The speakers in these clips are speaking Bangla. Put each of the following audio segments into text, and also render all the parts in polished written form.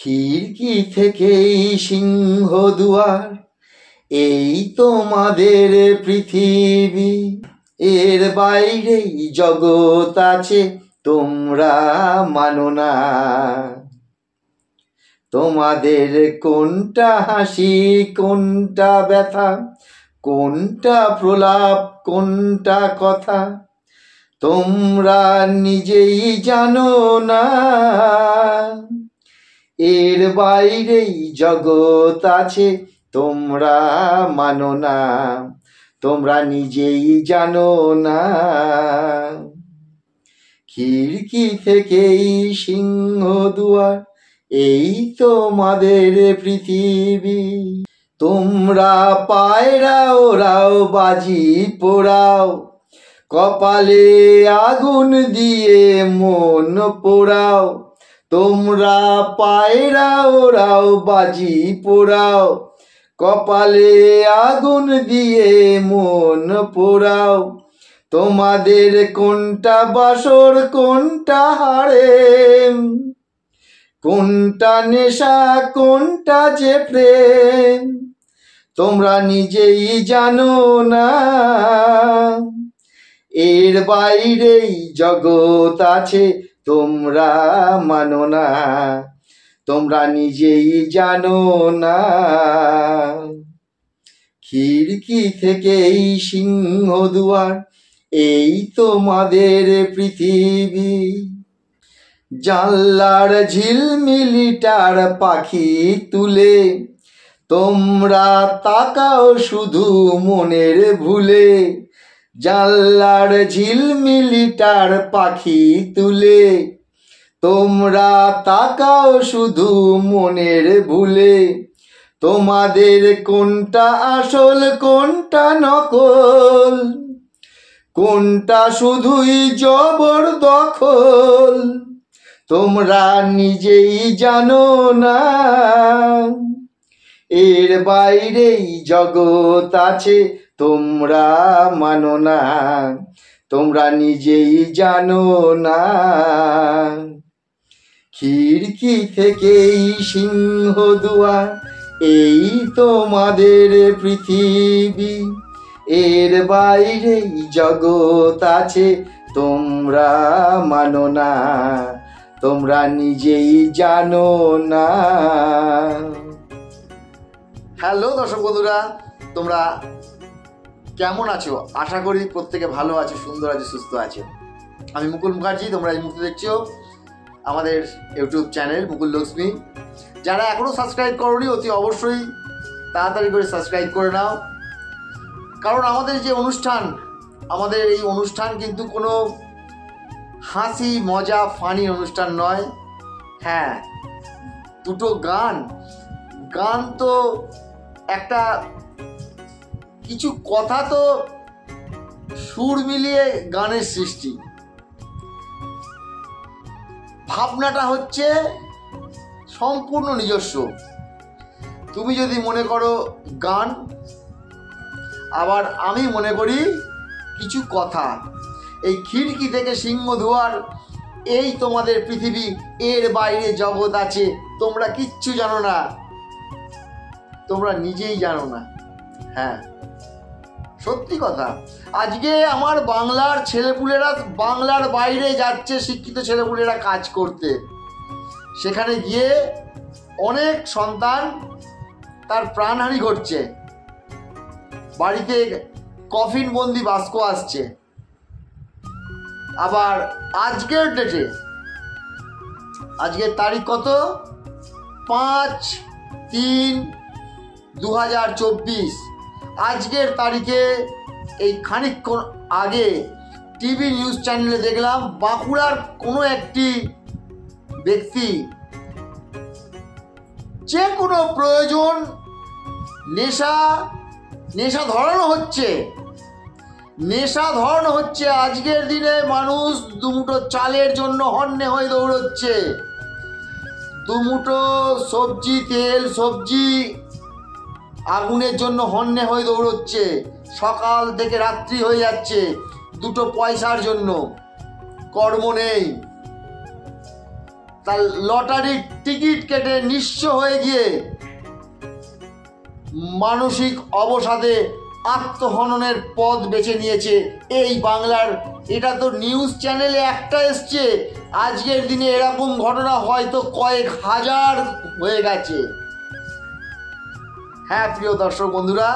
খিড়কি থেকেই সিংহ দুয়ার, এই তোমাদের পৃথিবী। এর বাইরেই জগৎ আছে, তোমরা মানো না। তোমাদের কোনটা হাসি, কোনটা ব্যথা, কোনটা প্রলাপ, কোনটা কথা, তোমরা নিজেই জানো না। এর বাইরেই জগৎ আছে, তোমরা মানো না, তোমরা নিজেই জানো না। খিড়কি থেকেই সিংহ দুয়ার, এই তোমাদের পৃথিবী। তোমরা পায়রা ওরাও, বাজি পোড়াও, কপালে আগুন দিয়ে মন পোড়াও। তোমরা পায়রা ওরাও, বাজি পোড়াও, কপালে আগুন দিয়ে মন পোড়াও। তোমাদের কোনটা বাসর, কোনটা হারেম, কোনটা নেশা, কোনটা যে প্রেম, তোমরা নিজেই জানো না। এর বাইরেই জগৎ আছে, তোমরা মানো না, তোমরা নিজেই জানো না। খিড়কি থেকেই সিংহ দুয়ার, এই তোমাদের পৃথিবী। জানলার ঝিলমিলিটার পাখি তুলে, তোমরা তাকাও শুধু মনের ভুলে। জানলার ঝিলমিলিটার পাখি তুলে, তোমরা তাকাও শুধু মনের ভুলে। তোমাদের কোনটা আসল, কোনটা নকল, কোনটা শুধুই জবরদখল, তোমরা নিজেই জানো না। এর বাইরেই জগৎ আছে, তোমরা মানো না, তোমরা নিজেই জানো না। খিড়কি থেকেই সিংহ দুয়ার, এই তোমাদের পৃথিবী। এর বাইরেই জগৎ আছে, তোমরা মানো না, তোমরা নিজেই জানো না। হ্যালো দর্শক বন্ধুরা, তোমরা কেমন আছো? আশা করি প্রত্যেকে ভালো আছো, সুন্দর আছো, সুস্থ আছো। আমি মুকুল মুখার্জি, তোমরা এই মুহূর্তে দেখছো আমাদের ইউটিউব চ্যানেল মুকুল লক্ষ্মী। যারা এখনও সাবস্ক্রাইব করোনি, অতি অবশ্যই তাড়াতাড়ি করে সাবস্ক্রাইব করে নাও। কারণ আমাদের যে অনুষ্ঠান, আমাদের এই অনুষ্ঠান কিন্তু কোনো হাসি মজা ফানি অনুষ্ঠান নয়। হ্যাঁ, দুটো গান তো একটা কিছু কথা তো সুর মিলিয়ে গানের সৃষ্টি। ভাবনাটা হচ্ছে সম্পূর্ণ নিজস্ব। তুমি যদি মনে করো গান, আবার আমি মনে করি কিছু কথা। এই খিড়কি থেকে সিংহ দুয়ার, এই তোমাদের পৃথিবী। এর বাইরে জগৎ আছে, তোমরা কিচ্ছু জানো না, তোমরা নিজেই জানো না। হ্যাঁ, সত্যি কথা। আজকে আমার বাংলার ছেলেপুলেরা বাংলার বাইরে যাচ্ছে, শিক্ষিত ছেলেপুলেরা কাজ করতে। সেখানে গিয়ে অনেক সন্তান তার প্রাণহানি ঘটছে, বাড়িতে কফিন বন্দি বাস্ক আসছে। আবার আজকের ডেটে, আজকের তারিখ কত? 5/3/2024। আজকের তারিখে এই খানিকক্ষণ আগে টিভি নিউজ চ্যানেলে দেখলাম, বাঁকুড়ার কোনো একটি ব্যক্তি যে কোনো প্রয়োজন নেশা ধরানো হচ্ছে। আজকের দিনে মানুষ দুমুঠো চালের জন্য হন্যে হয়ে দৌড়চ্ছে, দুমুঠো তেল সবজি আগুনের জন্য হন্যে হয়ে দৌড়চ্ছে। সকাল থেকে রাত্রি হয়ে যাচ্ছে, দুটো পয়সার জন্য। কর্ম নেই, তার লটারির টিকিট কেটে নিঃস্ব হয়ে গিয়ে মানসিক অবসাদে আত্মহননের পথ বেছে নিয়েছে এই বাংলার। এটা তো নিউজ চ্যানেলে একটা এসছে, আজকের দিনে এরকম ঘটনা হয়তো কয়েক হাজার হয়ে গেছে। হ্যাঁ প্রিয় দর্শক বন্ধুরা,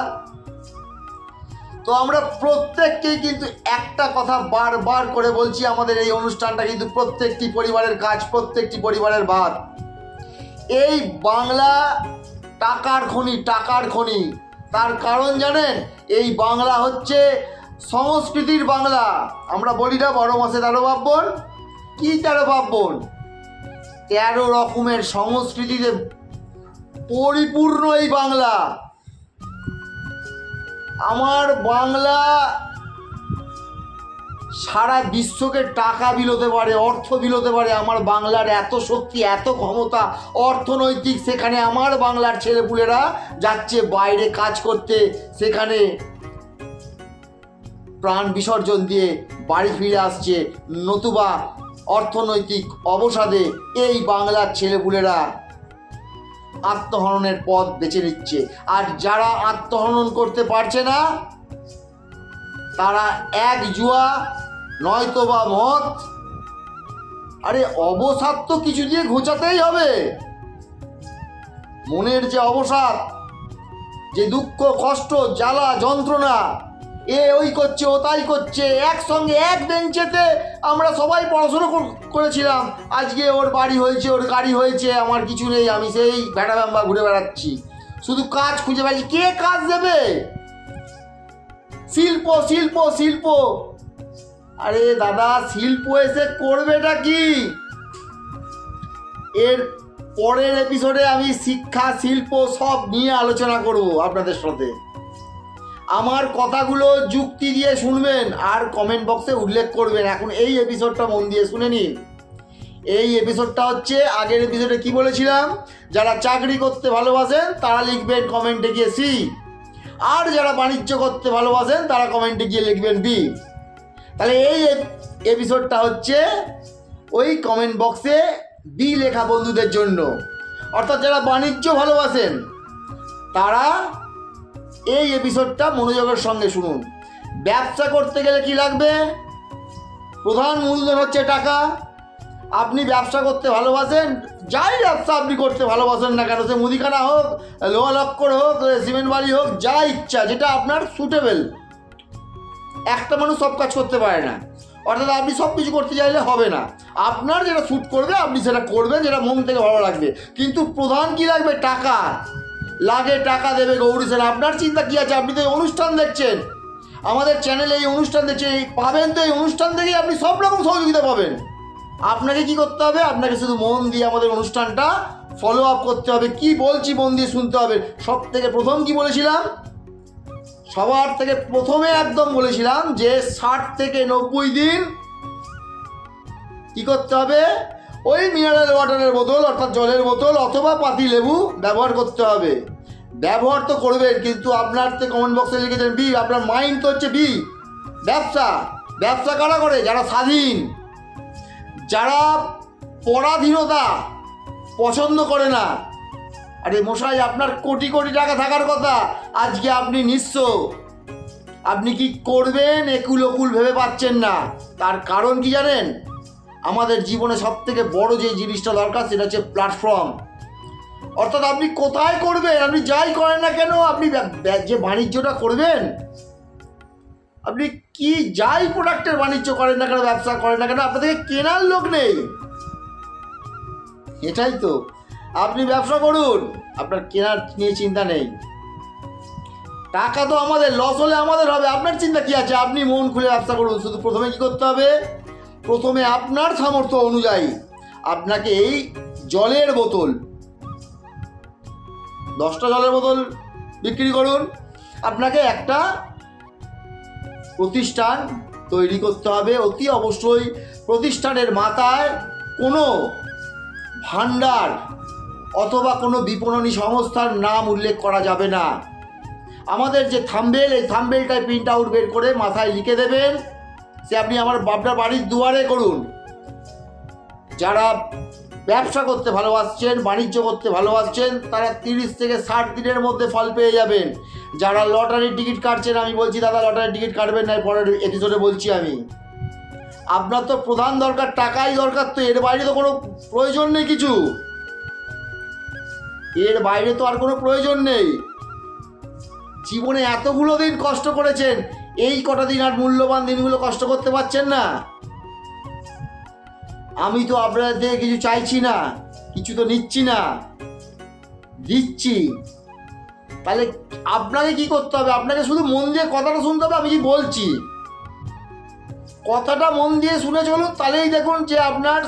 তো আমরা প্রত্যেককেই কিন্তু একটা কথা বারবার করে বলছি, আমাদের এই অনুষ্ঠানটা কিন্তু প্রত্যেকটি পরিবারের কাজ, প্রত্যেকটি পরিবারের ভাত। এই বাংলা টাকার খনি, টাকার খনি। তার কারণ জানেন, এই বাংলা হচ্ছে সংস্কৃতির বাংলা। আমরা বলি না 12 মাসে 13 পার্বণ। কি 13 পার্বণ? 13 রকমের সংস্কৃতিতে পরিপূর্ণ এই বাংলা। আমার বাংলা সারা বিশ্বকে টাকা বিলোতে পারে, অর্থ বিলোতে পারে। আমার বাংলার এত শক্তি, এত ক্ষমতা অর্থনৈতিক। সেখানে আমার বাংলার ছেলেপুলেরা যাচ্ছে বাইরে কাজ করতে, সেখানে প্রাণ বিসর্জন দিয়ে বাড়ি ফিরে আসছে, নতুবা অর্থনৈতিক অবসাদে এই বাংলার ছেলেপুলেরা আত্মহননের পথ বেছে নিচ্ছে। আর যারা আত্মহনন করতে পারছে না, তারা এক জুয়া নয়তো বা মদ। আরে অবসাদ তো কিছু দিয়ে ঘোচাতেই হবে। মনের যে অবসাদ, যে দুঃখ, কষ্ট, জ্বালা, যন্ত্রণা, এ ওই করছে, ও তাই করছে। একসঙ্গে এক বেঞ্চেতে আমরা সবাই পড়াশুনো করেছিলাম, আজকে ওর বাড়ি হয়েছে, ওর গাড়ি হয়েছে, আমার কিছু নেই, আমি সেই ভেড়া ব্যাম্বা ঘুরে বেড়াচ্ছি, শুধু কাজ খুঁজে বেড়াচ্ছি। কে কাজ দেবে? শিল্প, শিল্প, শিল্প। আরে দাদা, শিল্প এসে করবেটা কি? এর পরের এপিসোডে আমি শিক্ষা, শিল্প সব নিয়ে আলোচনা করব আপনাদের সাথে। আমার কথাগুলো যুক্তি দিয়ে শুনবেন আর কমেন্ট বক্সে উল্লেখ করবেন। এখন এই এপিসোডটা মন দিয়ে শুনে নিন। এই এপিসোডটা হচ্ছে, আগের এপিসোডে কি বলেছিলাম, যারা চাকরি করতে ভালোবাসেন তারা লিখবেন কমেন্টে গিয়ে সি, আর যারা বাণিজ্য করতে ভালোবাসেন তারা কমেন্টে গিয়ে লিখবেন বি। তাহলে এই এপিসোডটা হচ্ছে ওই কমেন্ট বক্সে বি লেখা বন্ধুদের জন্য। অর্থাৎ যারা বাণিজ্য ভালোবাসেন তারা এই এপিসোডটা মনোযোগের সঙ্গে শুনুন। ব্যবসা করতে গেলে কি লাগবে? প্রধান মূলধন হচ্ছে টাকা। আপনি ব্যবসা করতে ভালোবাসেন, যাই ব্যবসা আপনি করতে ভালোবাসেন না কেন, সে মুদিখানা হোক, লোহা লক্কর হোক, সিমেন্ট বালি হোক, যা ইচ্ছা, যেটা আপনার সুটেবল। একটা মানুষ সব কাজ করতে পারে না, অর্থাৎ আপনি সব কিছু করতে চাইলে হবে না। আপনার যেটা স্যুট করবে আপনি সেটা করবেন, যেটা মন থেকে ভালো লাগবে। কিন্তু প্রধান কি লাগবে? টাকা লাগে, টাকা দেবে গৌরী সেন। আপনার চিন্তা কি আছে? আপনি তো এই অনুষ্ঠান দেখছেন, আমাদের চ্যানেলে এই অনুষ্ঠান দেখছেন, পাবেন তো এই অনুষ্ঠান থেকেই আপনি সব রকম সহযোগিতা পাবেন। আপনাকে কি করতে হবে? আপনাকে শুধু মন দিয়ে আমাদের অনুষ্ঠানটা ফলো আপ করতে হবে। কি বলছি মন দিয়ে শুনতে হবে। সব থেকে প্রথম কি বলেছিলাম? সবার থেকে প্রথমে একদম বলেছিলাম যে 60 থেকে 90 দিন কি করতে হবে? ওই মিনারেল ওয়াটারের বোতল, অর্থাৎ জলের বোতল অথবা পাতি লেবু ব্যবহার করতে হবে। ব্যবহার তো করবেন, কিন্তু আপনার তো কমেন্ট বক্সে লিখেছেন বি, আপনার মাইন্ড তো হচ্ছে বি। ব্যবসা, ব্যবসা কারা করে? যারা স্বাধীন, যারা পরাধীনতা পছন্দ করে না। আরে মশাই, আপনার কোটি কোটি টাকা থাকার কথা, আজকে আপনি নিঃস্ব। আপনি কি করবেন একুল ওকুল ভেবে পাচ্ছেন না। তার কারণ কি জানেন? আমাদের জীবনে সব থেকে বড় যে জিনিসটা দরকার সেটা হচ্ছে প্ল্যাটফর্ম। অর্থাৎ আপনি কোথায় করবেন, আপনি যাই করেন না কেন, আপনি যে বাণিজ্যটা করবেন, আপনি কি যাই প্রোডাক্টের বাণিজ্য করেন না কেন, ব্যবসা করেন না কেন, আপনাদের কেনার লোক নেই। এটাই তো, আপনি ব্যবসা করুন, আপনার কেনার নিয়ে চিন্তা নেই। টাকা তো আমাদের, লস হলে আমাদের হবে, আপনার চিন্তা কি আছে? আপনি মন খুলে ব্যবসা করুন। শুধু প্রথমে কি করতে হবে? প্রথমে আপনার সামর্থ্য অনুযায়ী আপনাকে এই জলের বোতল, 10টা জলের বোতল বিক্রি করুন। আপনাকে একটা প্রতিষ্ঠান তৈরি করতে হবে। অতি অবশ্যই প্রতিষ্ঠানের মাথায় কোনো ভান্ডার অথবা কোনো বিপণনী সংস্থার নাম উল্লেখ করা যাবে না। আমাদের যে থাম্বেল, এই থাম্বেলটায় প্রিন্ট আউট বের করে মাথায় লিখে দেবেন। সে আপনি আমার আপনার বাড়ির দুয়ারে করুন। যারা ব্যবসা করতে ভালোবাসছেন, বাণিজ্য করতে ভালোবাসছেন, তারা 30 থেকে 60 দিনের মধ্যে ফল পেয়ে যাবেন। যারা লটারির টিকিট কাটছেন, আমি বলছি দাদা লটারির টিকিট কাটবেন না, পরের এপিসোডে বলছি আমি। আপনার তো প্রধান দরকার, টাকাই দরকার, তো এর বাইরে তো কোনো প্রয়োজন নেই কিছু, এর বাইরে তো আর কোনো প্রয়োজন নেই। জীবনে এতগুলো দিন কষ্ট করেছেন, এই কটা দিন আর মূল্যবান দিনগুলো কষ্ট করতে পারছেন না? আমি তো আপনাদের থেকে কিছু চাইছি না, কিছু তো নিচ্ছি না, দিচ্ছি। তাহলে আপনাকে কি করতে হবে? আপনাকে শুধু মন দিয়ে কথাটা শুনতে হবে, আমি কি বলছি কথাটা মন দিয়ে শুনে চলুন, তাহলেই দেখুন যে আপনার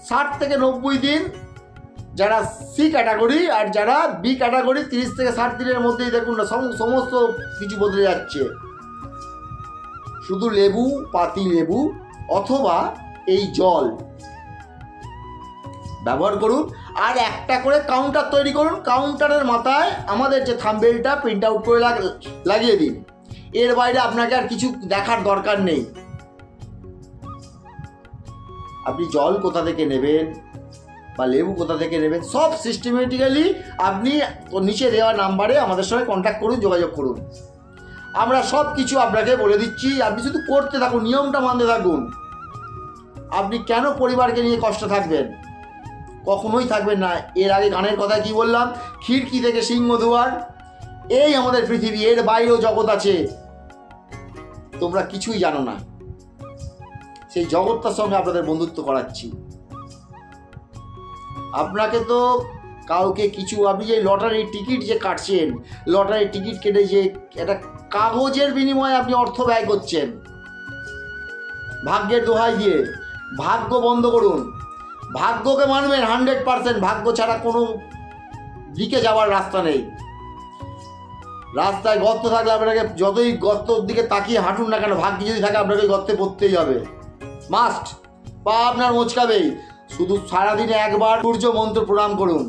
60 থেকে 90 দিন, যারা সি ক্যাটাগরি আর যারা বি ক্যাটাগরি, 30 থেকে 60 দিনের মধ্যেই দেখুন না সমস্ত কিছু বদলে যাচ্ছে। শুধু লেবু, পাতি লেবু অথবা এই জল ব্যবহার করুন, আর একটা করে কাউন্টার তৈরি করুন। কাউন্টারের মাথায় আমাদের যে থাম্বনেলটা প্রিন্ট আউট করে লাগিয়ে দিন। এর বাইরে আপনাকে আর কিছু দেখার দরকার নেই। আপনি জল কোথা থেকে নেবেন বা লেবু কোথা থেকে নেবেন, সব সিস্টেমেটিক্যালি আপনি নিচে দেওয়া নাম্বারে আমাদের সঙ্গে কন্ট্যাক্ট করুন, যোগাযোগ করুন। আমরা সব কিছু আপনাকে বলে দিচ্ছি, আপনি শুধু করতে থাকুন, নিয়মটা মানতে থাকুন। আপনি কেন পরিবারকে নিয়ে কষ্ট থাকবেন? কখনোই থাকবেন না। এর আগে গানের কথা কি বললাম? খিড়কি থেকে সিংহদুয়ার, এই আমাদের পৃথিবী, এর বাইরেও জগৎ আছে, তোমরা কিছুই জানো না। সেই জগৎটার সঙ্গে আপনাদের বন্ধুত্ব করাচ্ছি। আপনাকে তো কাউকে কিছু, আপনি যে লটারির টিকিট যে কাটছেন, লটারির টিকিট কেটে যে একটা কাগজের বিনিময়ে আপনি অর্থ ব্যয় করছেন, ভাগ্যের দোহাই দিয়ে ভাগ্য বন্ধ করুন। ভাগ্যকে মানবেন 100%, ভাগ্য ছাড়া কোনো দিকে যাওয়ার রাস্তা নেই। রাস্তায় গর্ত থাকলে আপনাকে যতই গর্তর দিকে তাকিয়ে হাঁটুন না কেন, ভাগ্য যদি থাকে আপনাকে গর্তে পড়তেই হবে, মাস্ট। পা আপনার মোচকাবেই। শুধু সারাদিনে একবার সূর্য মন্ত্র প্রণাম করুন,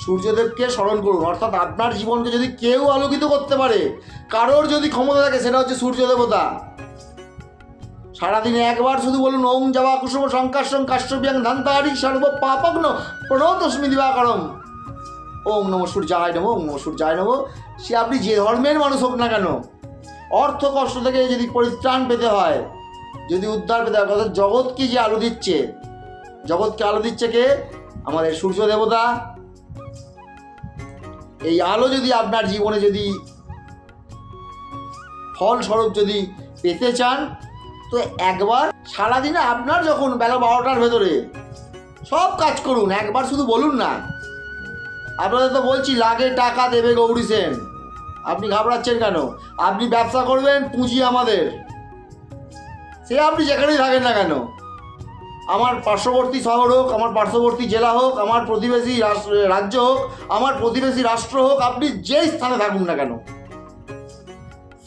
সূর্যদেবকে স্মরণ করুন। অর্থাৎ আপনার জীবনকে যদি কেউ আলোকিত করতে পারে, কারোর যদি ক্ষমতা থাকে, সেটা হচ্ছে সূর্য দেবতা। সারাদিনে একবার শুধু বলুন ওম জবা কুসুম সংকাশং কাশ্যপিয়াং ধান্তারি সর্ব পাপগ্ন প্রণতস্মি দিবাকরম, ওম নমঃ সূর্যায় নমঃ, ওম নমঃ সূর্যায় নমঃ। সে আপনি যে ধর্মের মানুষ হোক না কেন, অর্থ কষ্ট থেকে যদি পরিত্রাণ পেতে হয়, যদি উদ্ধার পেতে হয়, অর্থাৎ জগৎকে যে আলো দিচ্ছে, জগৎকে আলো দিচ্ছে কে? আমাদের সূর্য দেবতা। এই আলো যদি আপনার জীবনে যদি ফলস্বরূপ যদি পেতে চান, তো একবার সারাদিনে আপনার যখন বেলা 12টার ভেতরে সব কাজ করুন, একবার শুধু বলুন না। আপনাদের তো বলছি লাগে টাকা দেবে গৌরী সেন, আপনি ঘাবড়াচ্ছেন কেন? আপনি ব্যবসা করবেন, পুঁজি আমাদের, সে আপনি যেখানেই থাকেন না কেন, আমার পার্শ্ববর্তী শহর হোক, আমার পার্শ্ববর্তী জেলা হোক, আমার প্রতিবেশী রাজ্য হোক, আমার প্রতিবেশী রাষ্ট্র হোক, আপনি যেই স্থানে থাকুন না কেন,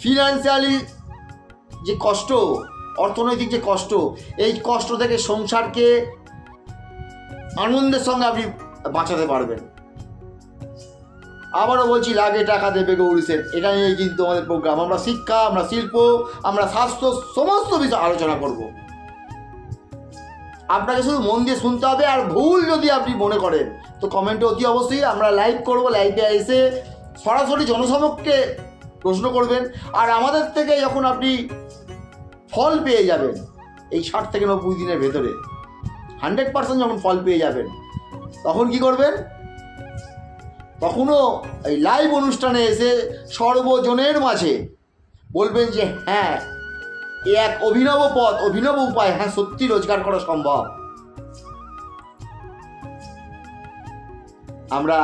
ফিনান্সিয়ালি যে কষ্ট, অর্থনৈতিক যে কষ্ট, এই কষ্ট থেকে সংসারকে আনন্দের সঙ্গে আপনি বাঁচাতে পারবেন। আবারও বলছি লাগে টাকা দেবে গৌরী সেন, এটা নিয়েই কিন্তু আমাদের প্রোগ্রাম। আমরা শিক্ষা, আমরা শিল্প, আমরা স্বাস্থ্য, সমস্ত বিষয় আলোচনা করব। আপনাকে শুধু মন দিয়ে শুনতে হবে। আর ভুল যদি আপনি মনে করেন তো কমেন্টে অতি অবশ্যই আমরা লাইভ করব, লাইভে এসে সরাসরি জনসমক্ষে প্রশ্ন করবেন। আর আমাদের থেকে যখন আপনি ফল পেয়ে যাবেন, এই 60 থেকে 90 দিনের ভেতরে 100% যখন ফল পেয়ে যাবেন, তখন কি করবেন? তখনও এই লাইভ অনুষ্ঠানে এসে সর্বজনের মাঝে বলবেন যে হ্যাঁ, এ এক অভিনব পথ, অভিনব উপায়, হ্যাঁ সত্যি রোজগার করা সম্ভব। আমরা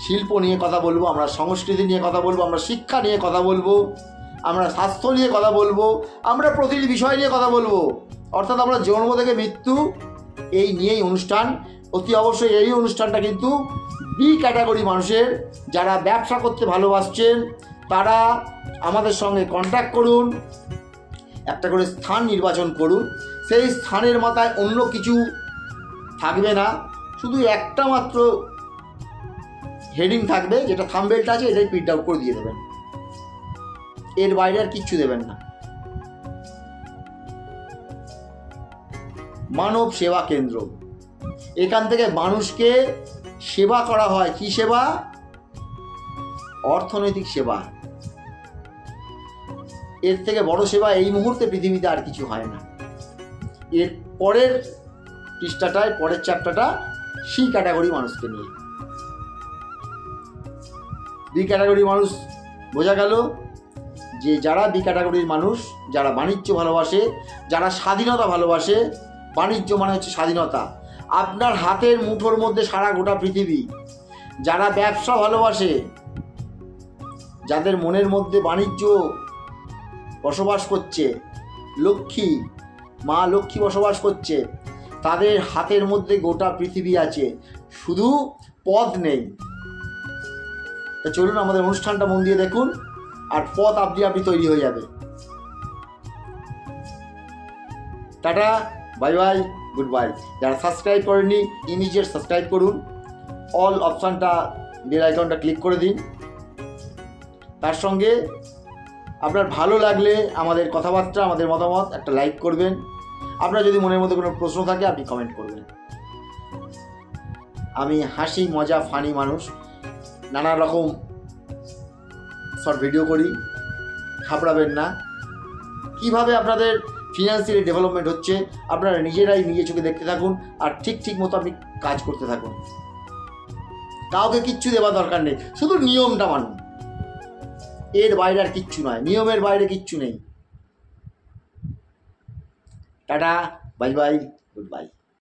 শিল্প নিয়ে কথা বলবো, আমরা সংস্কৃতি নিয়ে কথা বলবো, আমরা শিক্ষা নিয়ে কথা বলবো, আমরা স্বাস্থ্য নিয়ে কথা বলবো, আমরা প্রতিটি বিষয় নিয়ে কথা বলবো। অর্থাৎ আমরা জন্ম থেকে মৃত্যু, এই নিয়েই অনুষ্ঠান। অতি অবশ্যই এই অনুষ্ঠানটা কিন্তু বি ক্যাটাগরি মানুষের, যারা ব্যবসা করতে ভালোবাসছেন, তারা আমাদের সঙ্গে কন্ট্যাক্ট করুন, একটা করে স্থান নির্বাচন করুন। সেই স্থানের মাথায় অন্য কিছু থাকবে না, শুধু একটা মাত্র হেডিং থাকবে, যেটা থাম্বনেলটা আছে, এটাই প্রিন্ট আউট করে দিয়ে দেবেন। এর বাইরে আর কিচ্ছু দেবেন না। মানব সেবা কেন্দ্র, এখান থেকে মানুষকে সেবা করা হয়। কি সেবা? অর্থনৈতিক সেবা। এর থেকে বড় সেবা এই মুহূর্তে পৃথিবীতে আর কিছু হয় না। এর পরের পৃষ্ঠাটায়, পরের চ্যাপ্টারটা সি ক্যাটাগরি মানুষকে নিয়ে। বি ক্যাটাগরি মানুষ বোঝা গেল যে যারা বি ক্যাটাগরির মানুষ, যারা বাণিজ্য ভালোবাসে, যারা স্বাধীনতা ভালোবাসে। বাণিজ্য মানে হচ্ছে স্বাধীনতা, আপনার হাতের মুঠোর মধ্যে সারা গোটা পৃথিবী। যারা ব্যবসা ভালোবাসে, যাদের মনের মধ্যে বাণিজ্য বসবাস করছে, লক্ষ্মী, মা লক্ষ্মী বসবাস করছে, তাদের হাতের মধ্যে গোটা পৃথিবী আছে, শুধু পদ নেই। তা চলুন আমাদের অনুষ্ঠানটা মন দিয়ে দেখুন, আর পথ আপনি তৈরি হয়ে যাবে। Tata, bye bye, good bye. যারা সাবস্ক্রাইব করেননি ইমিডিয়েট সাবস্ক্রাইব করুন, অল অপশানটা, বেল আইকনটা ক্লিক করে দিন। তার সঙ্গে আপনার ভালো লাগলে আমাদের কথাবার্তা, আমাদের মতামত একটা লাইক করবেন। আপনার যদি মনের মধ্যে কোনো প্রশ্ন থাকে আপনি কমেন্ট করবেন। আমি হাসি মজা ফানি মানুষ, নানা রকম শর্ট ভিডিও করি, ঘাবড়াবেন না। কিভাবে আপনাদের ফিনান্সিয়ালি ডেভেলপমেন্ট হচ্ছে আপনারা নিজেরাই নিজে চোখে দেখতে থাকুন, আর ঠিক মতো আপনি কাজ করতে থাকুন। কাউকে কিচ্ছু দেওয়া দরকার নেই, শুধু নিয়মটা মানুন। এর বাইরে আর কিচ্ছু নয়, নিয়মের বাইরে কিচ্ছু নেই। Tata, bye bye, good bye.